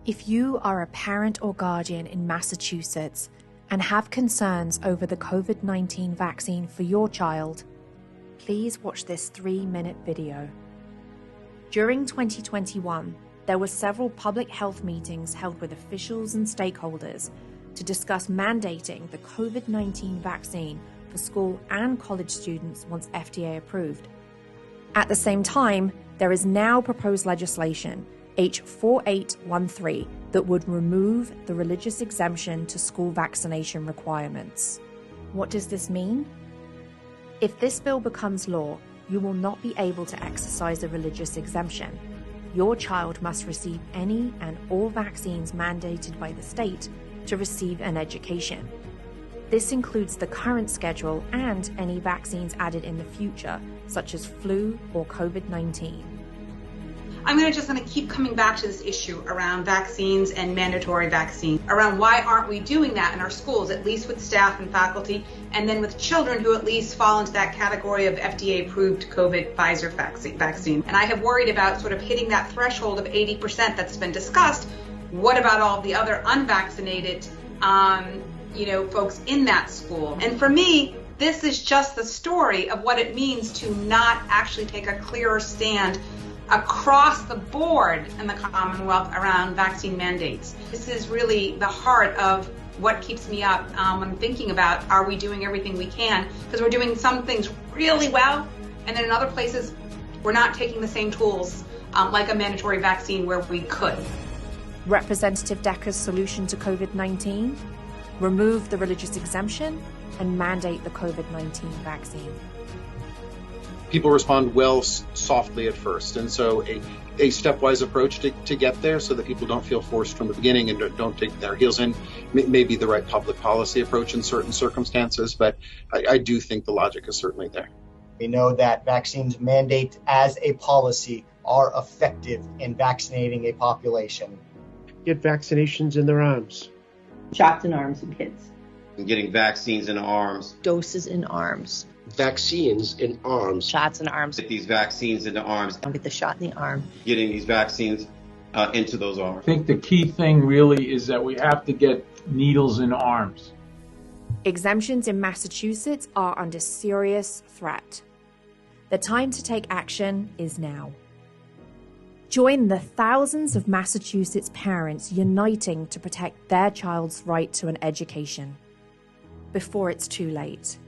If you are a parent or guardian in Massachusetts and have concerns over the COVID-19 vaccine for your child, please watch this 3-minute video. During 2021, there were several public health meetings held with officials and stakeholders to discuss mandating the COVID-19 vaccine for school and college students once FDA approved. At the same time, there is now proposed legislation, H4813, that would remove the religious exemption to school vaccination requirements. What does this mean? If this bill becomes law, you will not be able to exercise the religious exemption. Your child must receive any and all vaccines mandated by the state to receive an education. This includes the current schedule and any vaccines added in the future, such as flu or COVID-19. I'm going to keep coming back to this issue around vaccines and mandatory vaccines, around why aren't we doing that in our schools, at least with staff and faculty, and then with children who at least fall into that category of FDA-approved COVID Pfizer vaccine. And I have worried about sort of hitting that threshold of 80% that's been discussed. What about all the other unvaccinated, folks in that school? And for me, this is just the story of what it means to not actually take a clearer stand across the board in the Commonwealth around vaccine mandates. This is really the heart of what keeps me up when I'm thinking about, are we doing everything we can? Because we're doing some things really well, and then in other places, we're not taking the same tools like a mandatory vaccine where we could. Representative Decker's solution to COVID-19? Remove the religious exemption and mandate the COVID-19 vaccine. People respond softly at first, and so a stepwise approach to get there so that people don't feel forced from the beginning and don't dig their heels in may be the right public policy approach in certain circumstances, but I do think the logic is certainly there. We know that vaccines mandate as a policy are effective in vaccinating a population. Get vaccinations in their arms. Shots in arms in kids. And getting vaccines in arms. Doses in arms. Vaccines in arms. Shots in arms. Get these vaccines into arms. Don't get the shot in the arm. Getting these vaccines into those arms. I think the key thing really is that we have to get needles in arms. Exemptions in Massachusetts are under serious threat. The time to take action is now. Join the thousands of Massachusetts parents uniting to protect their child's right to an education before it's too late.